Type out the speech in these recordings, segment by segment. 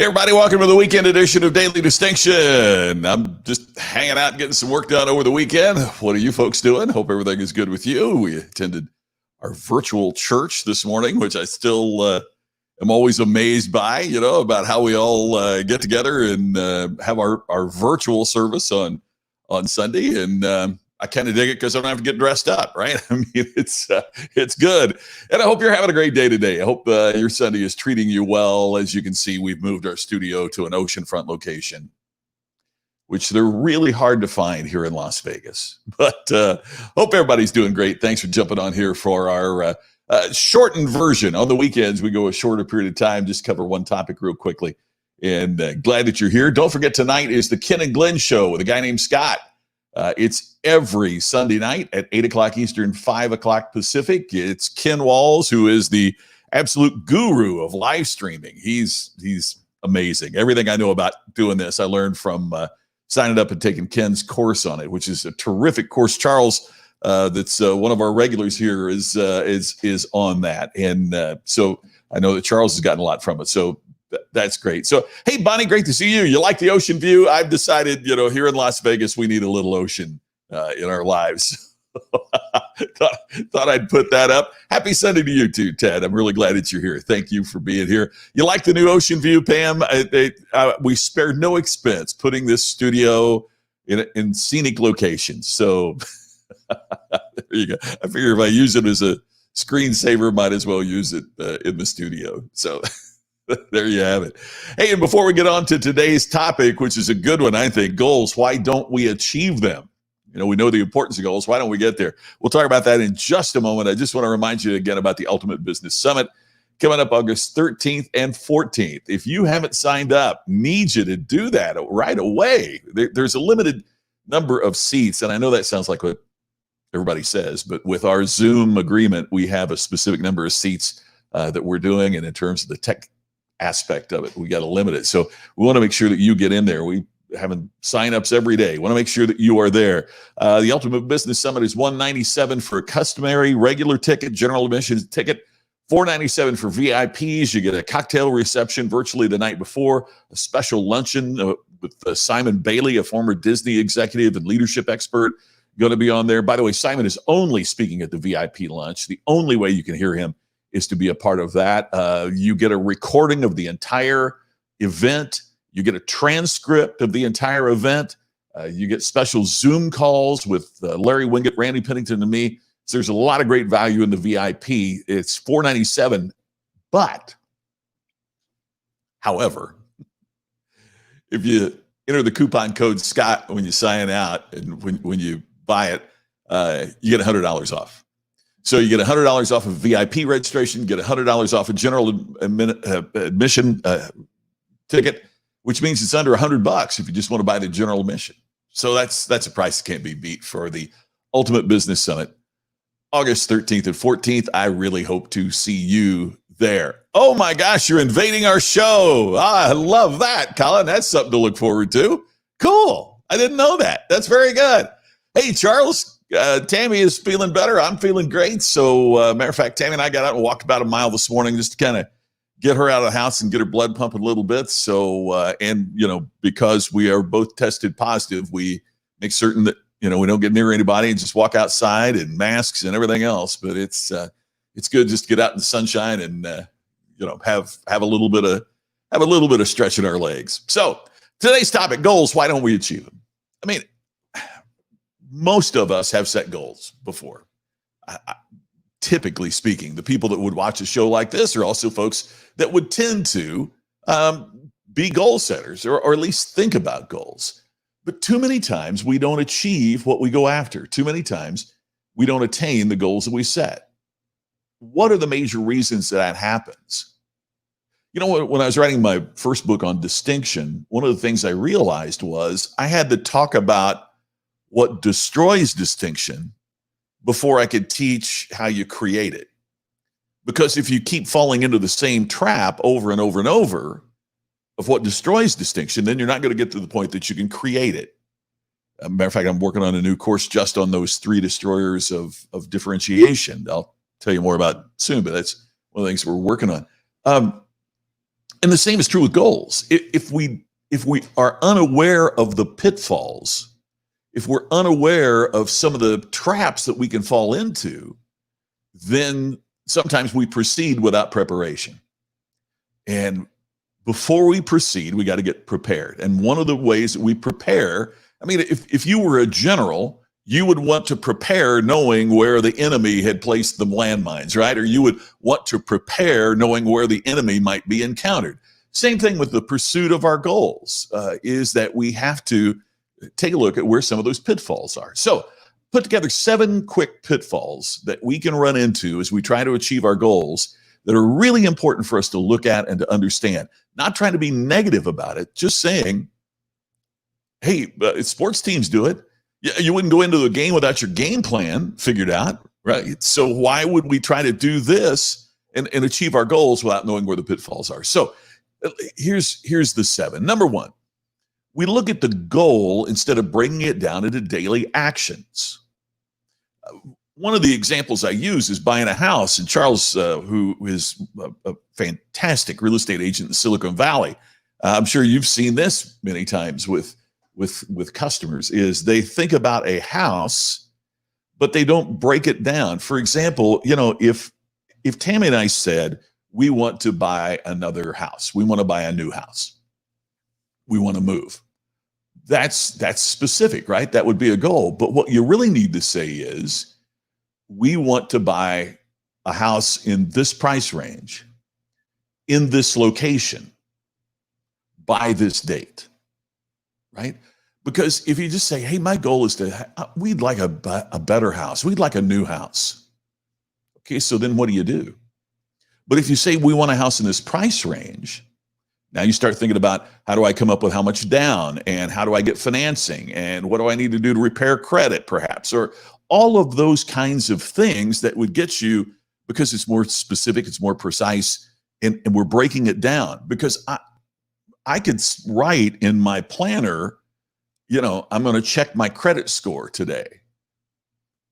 Everybody, welcome to the weekend edition of Daily Distinction. I'm just hanging out, getting some work done over the weekend. What are you folks doing? Hope everything is good with you. We attended our virtual church this morning, which I still am always amazed by, about how we all get together and have our virtual service on Sunday. And I kind of dig it because I don't have to get dressed up, right? I mean, it's good. And I hope you're having a great day today. I hope your Sunday is treating you well. As you can see, we've moved our studio to an oceanfront location, which they're really hard to find here in Las Vegas. But hope everybody's doing great. Thanks for jumping on here for our shortened version. On the weekends, we go a shorter period of time, just cover one topic real quickly. And glad that you're here. Don't forget, tonight is the Ken and Glenn Show with a guy named Scott. It's every Sunday night at 8 o'clock Eastern, 5 o'clock Pacific. It's Ken Walls, who is the absolute guru of live streaming. He's amazing. Everything I know about doing this, I learned from signing up and taking Ken's course on it, which is a terrific course. Charles, that's one of our regulars here, is on that. And so I know that Charles has gotten a lot from it. So that's great. So, hey, Bonnie, great to see you. You like the ocean view? I've decided, here in Las Vegas, we need a little ocean in our lives. thought I'd put that up. Happy Sunday to you too, Ted. I'm really glad that you're here. Thank you for being here. You like the new ocean view, Pam? We spared no expense putting this studio in scenic locations. So there you go. I figure if I use it as a screensaver, might as well use it in the studio. So there you have it. Hey, and before we get on to today's topic, which is a good one, I think, goals, why don't we achieve them? We know the importance of goals. Why don't we get there? We'll talk about that in just a moment. I just want to remind you again about the Ultimate Business Summit coming up August 13th and 14th. If you haven't signed up, need you to do that right away. There's a limited number of seats, and I know that sounds like what everybody says, but with our Zoom agreement, we have a specific number of seats that we're doing, and in terms of the tech aspect of it, we got to limit it. So we want to make sure that you get in there. We having signups every day. We want to make sure that you are there. The Ultimate Business Summit is $197 for a customary regular ticket, general admission ticket, $497 for VIPs. You get a cocktail reception virtually the night before, a special luncheon with Simon Bailey, a former Disney executive and leadership expert, going to be on there. By the way, Simon is only speaking at the VIP lunch. The only way you can hear him is to be a part of that. You get a recording of the entire event. You get a transcript of the entire event. You get special Zoom calls with Larry Winget, Randy Pennington, and me. So there's a lot of great value in the VIP. It's $497. But, however, if you enter the coupon code Scott when you sign out and when you buy it, you get $100 off. So you get $100 off of VIP registration, get $100 off a general admission ticket, which means it's under $100 if you just want to buy the general admission. So that's a price that can't be beat for the Ultimate Business Summit, August 13th and 14th. I really hope to see you there. Oh my gosh, you're invading our show. I love that, Colin. That's something to look forward to. Cool. I didn't know that. That's very good. Hey, Charles. Tammy is feeling better. I'm feeling great. So, matter of fact, Tammy and I got out and walked about a mile this morning just to kind of get her out of the house and get her blood pumping a little bit. So, because we are both tested positive, we make certain that, we don't get near anybody and just walk outside and masks and everything else. But it's good just to get out in the sunshine and, have a little bit of stretch in our legs. So today's topic, goals. Why don't we achieve them? I mean, most of us have set goals before. Typically speaking, the people that would watch a show like this are also folks that would tend to be goal setters or at least think about goals. But too many times we don't achieve what we go after. Too many times we don't attain the goals that we set. What are the major reasons that happens? When I was writing my first book on distinction, one of the things I realized was I had to talk about what destroys distinction before I could teach how you create it. Because if you keep falling into the same trap over and over and over of what destroys distinction, then you're not going to get to the point that you can create it. As a matter of fact, I'm working on a new course just on those 3 destroyers of differentiation. I'll tell you more about soon, but that's one of the things we're working on. And the same is true with goals. If we are unaware of the pitfalls, if we're unaware of some of the traps that we can fall into, then sometimes we proceed without preparation. And before we proceed, we got to get prepared. And one of the ways that we prepare, I mean, if you were a general, you would want to prepare knowing where the enemy had placed the landmines, right? Or you would want to prepare knowing where the enemy might be encountered. Same thing with the pursuit of our goals, is that we have to take a look at where some of those pitfalls are. So put together 7 quick pitfalls that we can run into as we try to achieve our goals that are really important for us to look at and to understand. Not trying to be negative about it, just saying, hey, sports teams do it. You wouldn't go into the game without your game plan figured out, right? So why would we try to do this and achieve our goals without knowing where the pitfalls are? So here's the 7. Number 1, we look at the goal instead of breaking it down into daily actions. One of the examples I use is buying a house. And Charles, who is a fantastic real estate agent in Silicon Valley, I'm sure you've seen this many times with customers, is they think about a house, but they don't break it down. For example, if Tammy and I said, we want to buy another house, we want to buy a new house, we want to move. That's specific, right? That would be a goal. But what you really need to say is, we want to buy a house in this price range, in this location, by this date, right? Because if you just say, hey, my goal is we'd like a better house, we'd like a new house. Okay, so then what do? But if you say we want a house in this price range, now you start thinking about, how do I come up with how much down, and how do I get financing, and what do I need to do to repair credit perhaps, or all of those kinds of things that would get you, because it's more specific, it's more precise, and we're breaking it down. Because I could write in my planner, I'm going to check my credit score today.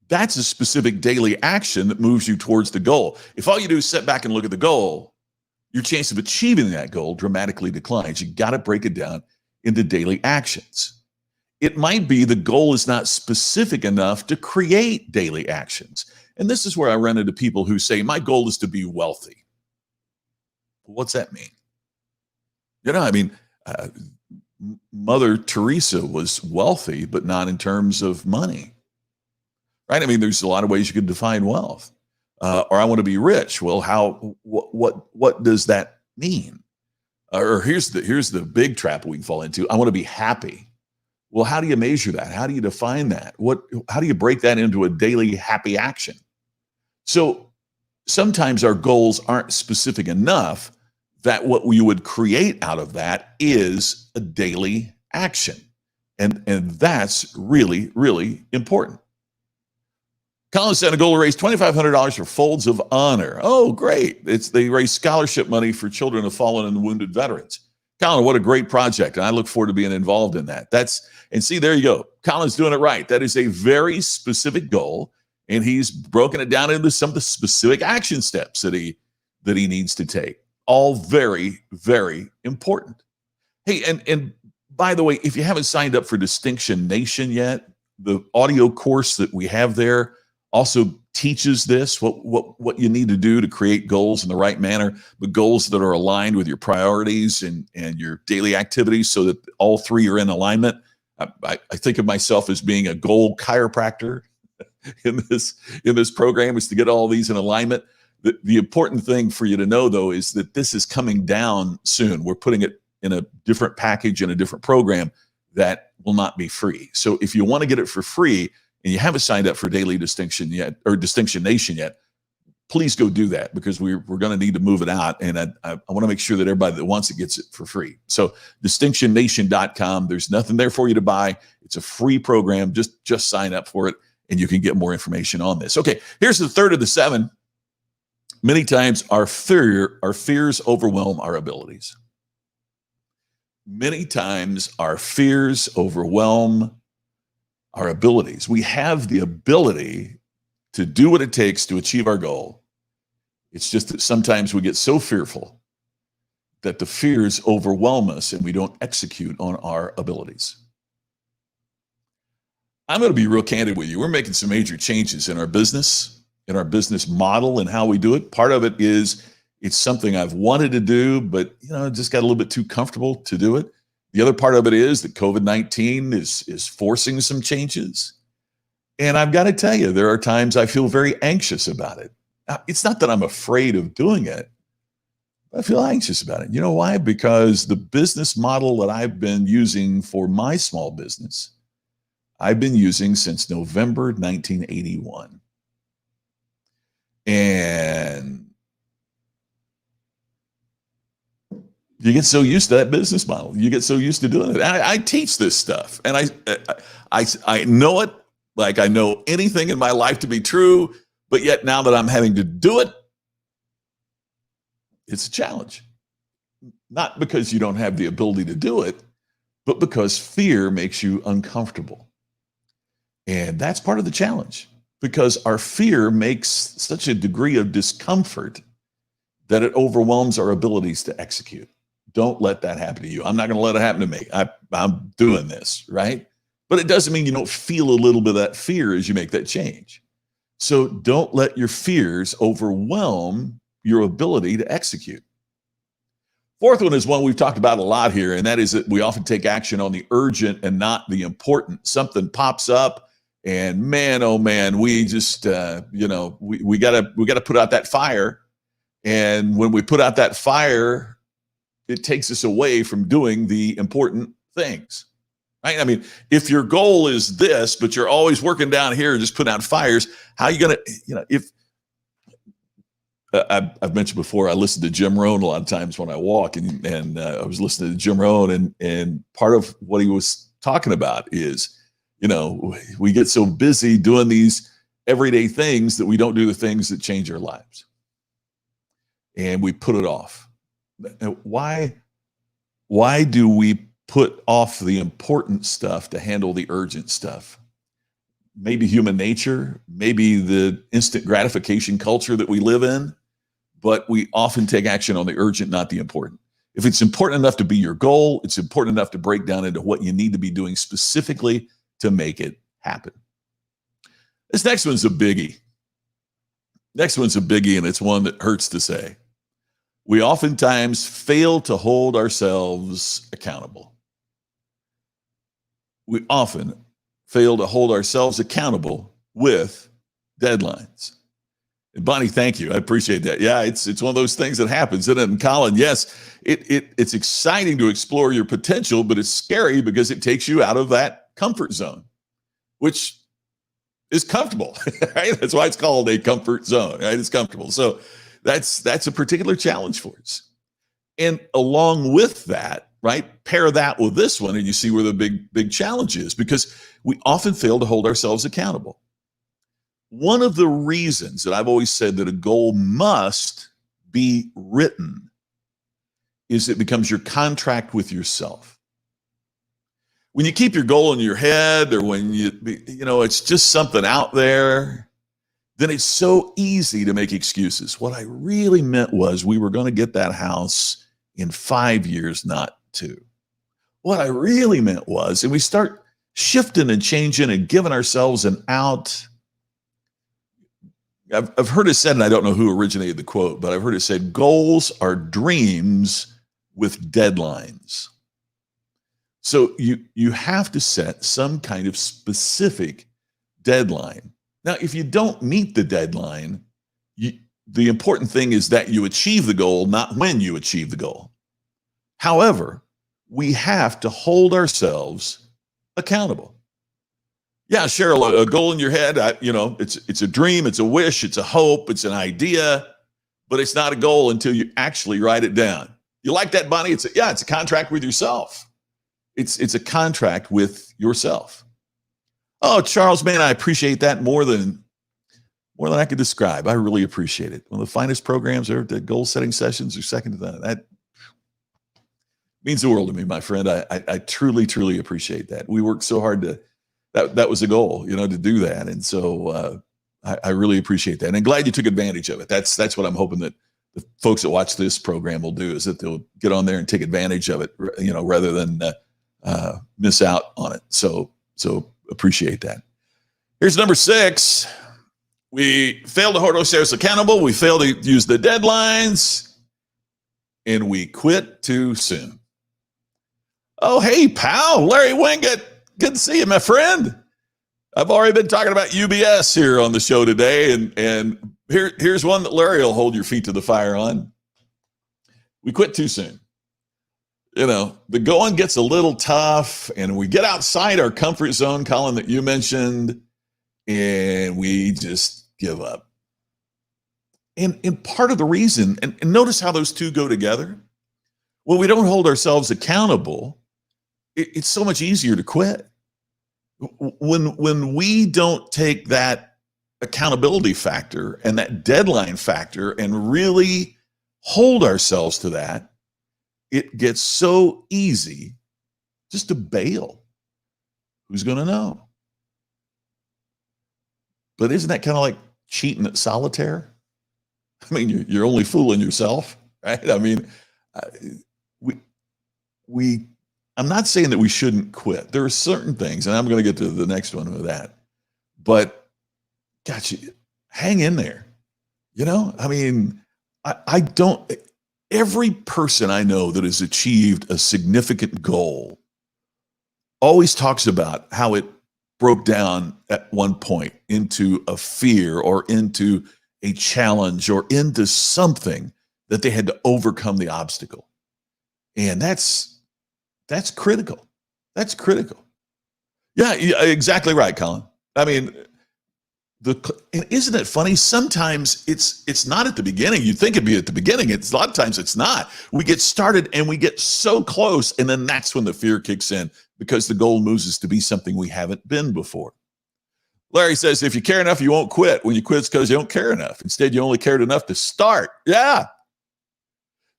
That's a specific daily action that moves you towards the goal. If all you do is sit back and look at the goal, your chance of achieving that goal dramatically declines. You got to break it down into daily actions. It might be the goal is not specific enough to create daily actions. And this is where I run into people who say, my goal is to be wealthy. What's that mean? Mother Teresa was wealthy, but not in terms of money, right? I mean, there's a lot of ways you could define wealth. Or I want to be rich. Well, what does that mean? Or here's the big trap we can fall into. I want to be happy. Well, how do you measure that? How do you define that? How do you break that into a daily happy action? So sometimes our goals aren't specific enough that what we would create out of that is a daily action. And that's really, really important. Colin set a goal to raise $2,500 for Folds of Honor. Oh, great. They raise scholarship money for children of fallen and wounded veterans. Colin, what a great project. And I look forward to being involved in that. See, there you go. Colin's doing it right. That is a very specific goal. And he's broken it down into some of the specific action steps that he needs to take. All very, very important. Hey, and by the way, if you haven't signed up for Distinction Nation yet, the audio course that we have there also teaches this, what you need to do to create goals in the right manner, but goals that are aligned with your priorities and your daily activities so that all three are in alignment. I think of myself as being a goal chiropractor in this program, is to get all these in alignment. The important thing for you to know, though, is that this is coming down soon. We're putting it in a different package, in a different program that will not be free. So if you want to get it for free and you haven't signed up for Daily Distinction yet, or Distinction Nation yet, please go do that, because we're going to need to move it out. And I want to make sure that everybody that wants it gets it for free. So distinctionnation.com, there's nothing there for you to buy. It's a free program. Just sign up for it and you can get more information on this. Okay, here's the third of the 7. Many times our fears overwhelm our abilities. Many times our fears overwhelm our abilities. We have the ability to do what it takes to achieve our goal. It's just that sometimes we get so fearful that the fears overwhelm us and we don't execute on our abilities. I'm going to be real candid with you. We're making some major changes in our business model and how we do it. Part of it is it's something I've wanted to do, but just got a little bit too comfortable to do it. The other part of it is that COVID-19 is forcing some changes. And I've got to tell you, there are times I feel very anxious about it. Now, it's not that I'm afraid of doing it. I feel anxious about it. You know why? Because the business model that I've been using for my small business, I've been using since November 1981. And you get so used to that business model. You get so used to doing it. I teach this stuff, and I know it like I know anything in my life to be true, but yet now that I'm having to do it, it's a challenge. Not because you don't have the ability to do it, but because fear makes you uncomfortable. And that's part of the challenge, because our fear makes such a degree of discomfort that it overwhelms our abilities to execute. Don't let that happen to you. I'm not going to let it happen to me. I'm doing this, right? But it doesn't mean you don't feel a little bit of that fear as you make that change. So don't let your fears overwhelm your ability to execute. Fourth one is one we've talked about a lot here, and that is that we often take action on the urgent and not the important. Something pops up, and man, oh man, we just we gotta put out that fire. And when we put out that fire, it takes us away from doing the important things. Right? I mean, if your goal is this, but you're always working down here and just putting out fires, how are you gonna, if I've mentioned before, I listen to Jim Rohn a lot of times when I walk, and I was listening to Jim Rohn, and part of what he was talking about is, we get so busy doing these everyday things that we don't do the things that change our lives, and we put it off. Why do we put off the important stuff to handle the urgent stuff? Maybe human nature, maybe the instant gratification culture that we live in, but we often take action on the urgent, not the important. If it's important enough to be your goal, it's important enough to break down into what you need to be doing specifically to make it happen. This next one's a biggie. And it's one that hurts to say. We oftentimes fail to hold ourselves accountable. We often fail to hold ourselves accountable with deadlines. And Bonnie, thank you. I appreciate that. Yeah, it's one of those things that happens, isn't it? And Colin, yes, it's exciting to explore your potential, but it's scary because it takes you out of that comfort zone, which is comfortable, right? That's why it's called a comfort zone, right? It's comfortable. So that's a particular challenge for us. And along with that, right, pair that with this one, and you see where the big challenge is, because we often fail to hold ourselves accountable. One of the reasons that I've always said that a goal must be written is it becomes your contract with yourself. When you keep your goal in your head, or when it's just something out there, then it's so easy to make excuses. What I really meant was we were going to get that house in 5 years, not 2. What I really meant was, and we start shifting and changing and giving ourselves an out. I've heard it said, and I don't know who originated the quote, but I've heard it said, goals are dreams with deadlines. So you have to set some kind of specific deadline. Now, if you don't meet the deadline, the important thing is that you achieve the goal, not when you achieve the goal. However, we have to hold ourselves accountable. Yeah, Cheryl, a goal in your head, it's a dream, it's a wish, it's a hope, it's an idea, but it's not a goal until you actually write it down. You like that, Bonnie? It's a contract with yourself. It's a contract with yourself. Oh, Charles, man, I appreciate that more than I could describe. I really appreciate it. One of the finest programs are the goal setting sessions are second to that. That means the world to me, my friend. I truly, truly appreciate that. We worked so hard that was a goal, to do that. And so I really appreciate that. And I'm glad you took advantage of it. That's what I'm hoping that the folks that watch this program will do is that they'll get on there and take advantage of it, rather than miss out on it. So appreciate that. Here's number 6. We fail to hold ourselves accountable. We fail to use the deadlines, and we quit too soon. Oh, hey, pal, Larry Winget. Good to see you, my friend. I've already been talking about UBS here on the show today, and here's one that Larry will hold your feet to the fire on. We quit too soon. The going gets a little tough, and we get outside our comfort zone, Colin, that you mentioned, and we just give up. And part of the reason, and notice how those two go together. When we don't hold ourselves accountable, it's so much easier to quit. When we don't take that accountability factor and that deadline factor and really hold ourselves to that, it gets so easy just to bail. Who's going to know? But isn't that kind of like cheating at solitaire? I mean, you're only fooling yourself, right? I mean, I'm not saying that we shouldn't quit. There are certain things, and I'm going to get to the next one with that. But, gosh, hang in there. I mean, I don't. Every person I know that has achieved a significant goal always talks about how it broke down at one point into a fear or into a challenge or into something that they had to overcome the obstacle. And that's critical. That's critical. Yeah, exactly right, Colin. I mean, and isn't it funny? Sometimes it's not at the beginning. You'd think it'd be at the beginning. A lot of times it's not. We get started and we get so close, and then that's when the fear kicks in because the goal moves us to be something we haven't been before. Larry says, if you care enough, you won't quit. When you quit, it's because you don't care enough. Instead, you only cared enough to start. Yeah.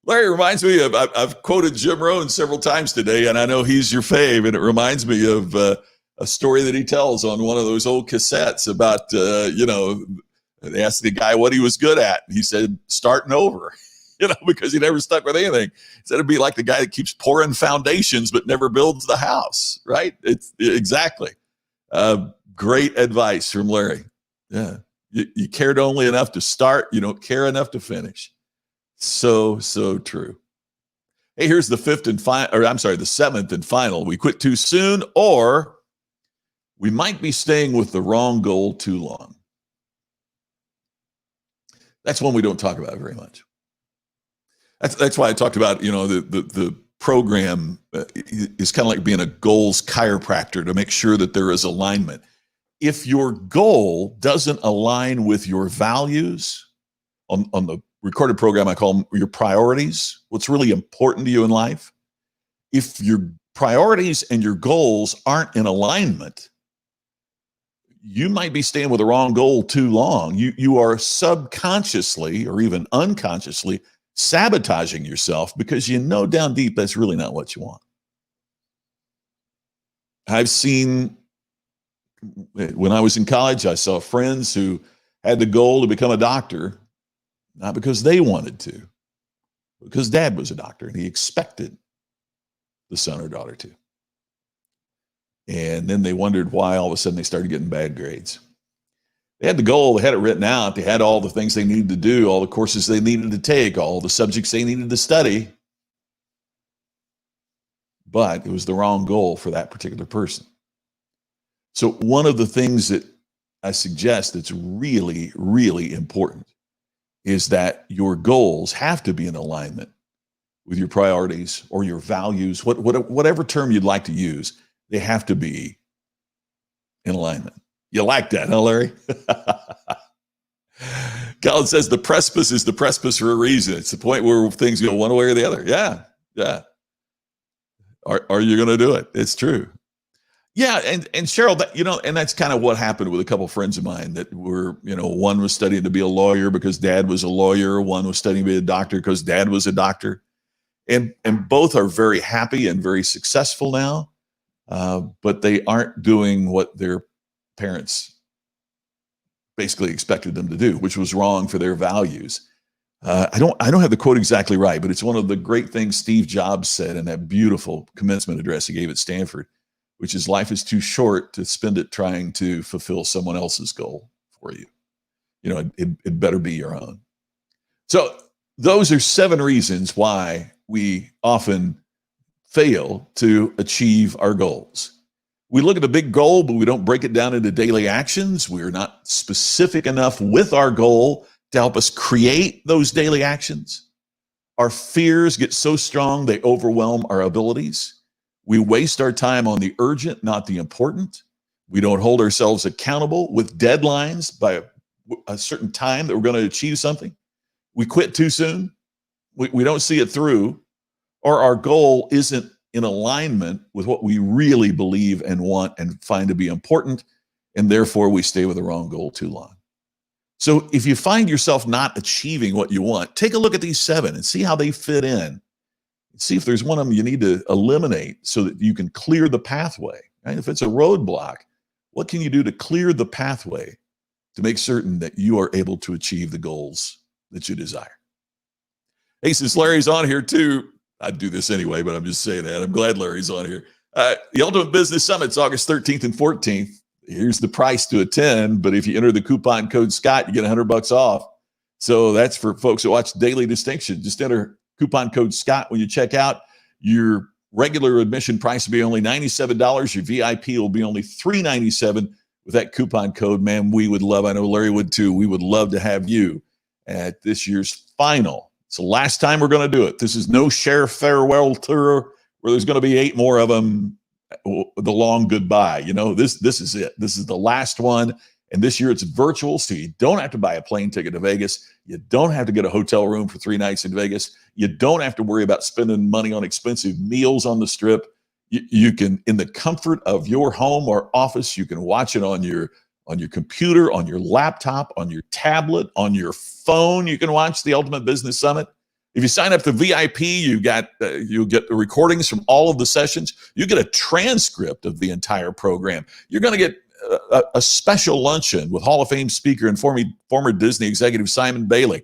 Larry reminds me of, I've quoted Jim Rohn several times today, and I know he's your fave, and it reminds me of a story that he tells on one of those old cassettes about, they asked the guy what he was good at. And he said, starting over, because he never stuck with anything. He said it'd be like the guy that keeps pouring foundations but never builds the house, right? It's exactly. Great advice from Larry. Yeah. You cared only enough to start. You don't care enough to finish. So true. Hey, here's the the 7th and final. We quit too soon, or we might be staying with the wrong goal too long. That's one we don't talk about very much. That's why I talked about, the program is kind of like being a goals chiropractor to make sure that there is alignment. If your goal doesn't align with your values, on the recorded program, I call them your priorities, what's really important to you in life. If your priorities and your goals aren't in alignment, you might be staying with the wrong goal too long. You are subconsciously or even unconsciously sabotaging yourself because down deep that's really not what you want. I've seen, when I was in college, I saw friends who had the goal to become a doctor, not because they wanted to, because dad was a doctor and he expected the son or daughter to. And then they wondered why all of a sudden they started getting bad grades. They had the goal, they had it written out, they had all the things they needed to do, all the courses they needed to take, all the subjects they needed to study. But it was the wrong goal for that particular person. So one of the things that I suggest that's really, really important is that your goals have to be in alignment with your priorities or your values, whatever term you'd like to use, they have to be in alignment. You like that, huh, Larry? Colin says the precipice is the precipice for a reason. It's the point where things go one way or the other. Yeah. Are you going to do it? It's true. Yeah, and Cheryl, and that's kind of what happened with a couple of friends of mine that were, one was studying to be a lawyer because dad was a lawyer. One was studying to be a doctor because dad was a doctor. And both are very happy and very successful now, but they aren't doing what their parents basically expected them to do, which was wrong for their values. I don't have the quote exactly right, but it's one of the great things Steve Jobs said in that beautiful commencement address he gave at Stanford, which is life is too short to spend it trying to fulfill someone else's goal for you. It better be your own. So those are 7 reasons why we often fail to achieve our goals. We look at the big goal, but we don't break it down into daily actions. We're not specific enough with our goal to help us create those daily actions. Our fears get so strong, they overwhelm our abilities. We waste our time on the urgent, not the important. We don't hold ourselves accountable with deadlines by a certain time that we're going to achieve something. We quit too soon. We don't see it through, or our goal isn't in alignment with what we really believe and want and find to be important, and therefore we stay with the wrong goal too long. So if you find yourself not achieving what you want, take a look at these 7 and see how they fit in. See if there's one of them you need to eliminate so that you can clear the pathway. Right? If it's a roadblock, what can you do to clear the pathway to make certain that you are able to achieve the goals that you desire? Hey, since Larry's on here too, I'd do this anyway, but I'm just saying that. I'm glad Larry's on here. The Ultimate Business Summit's August 13th and 14th. Here's the price to attend, but if you enter the coupon code Scott, you get $100 off. So that's for folks who watch Daily Distinction. Just enter coupon code Scott when you check out. Your regular admission price will be only $97. Your VIP will be only $397 with that coupon code. Man, we would love, I know Larry would too, we would love to have you at this year's final. It's the last time we're going to do it. This is no share farewell tour where there's going to be 8 more of them. The long goodbye. This is it. This is the last one. And this year it's virtual, so you don't have to buy a plane ticket to Vegas. You don't have to get a hotel room for 3 nights in Vegas. You don't have to worry about spending money on expensive meals on the Strip. You can, in the comfort of your home or office, you can watch it on your computer, on your laptop, on your tablet, on your phone. You can watch the Ultimate Business Summit. If you sign up to VIP, you'll get the recordings from all of the sessions. You get a transcript of the entire program. You're going to get a special luncheon with Hall of Fame speaker and former Disney executive Simon Bailey.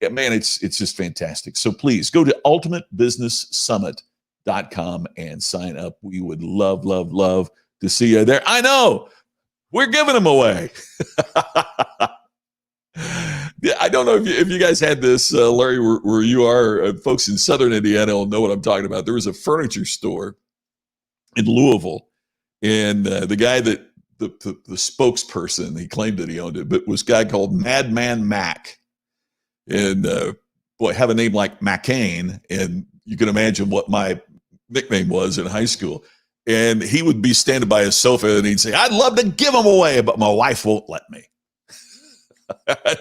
Yeah, man, it's just fantastic. So please go to ultimatebusinesssummit.com and sign up. We would love, love, love to see you there. I know we're giving them away. I don't know if you guys had this, Larry, where you are. Folks in Southern Indiana will know what I'm talking about. There was a furniture store in Louisville, and the guy that the spokesperson, he claimed that he owned it, but was a guy called Madman Mac. And boy, have a name like McCain, and you can imagine what my nickname was in high school. And he would be standing by his sofa and he'd say, "I'd love to give them away, but my wife won't let me."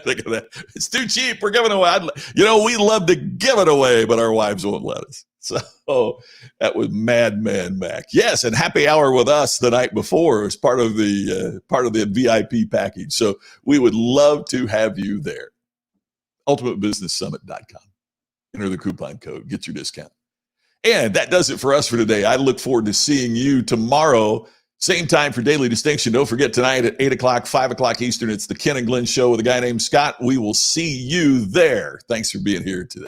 Think of that. It's too cheap. We're giving away. We love to give it away, but our wives won't let us. So that was Madman Mac. Yes, and happy hour with us the night before as part of the VIP package. So we would love to have you there. UltimateBusinessSummit.com. Enter the coupon code. Get your discount. And that does it for us for today. I look forward to seeing you tomorrow. Same time for Daily Distinction. Don't forget tonight at 8 o'clock, 5 o'clock Eastern. It's the Ken and Glenn Show with a guy named Scott. We will see you there. Thanks for being here today.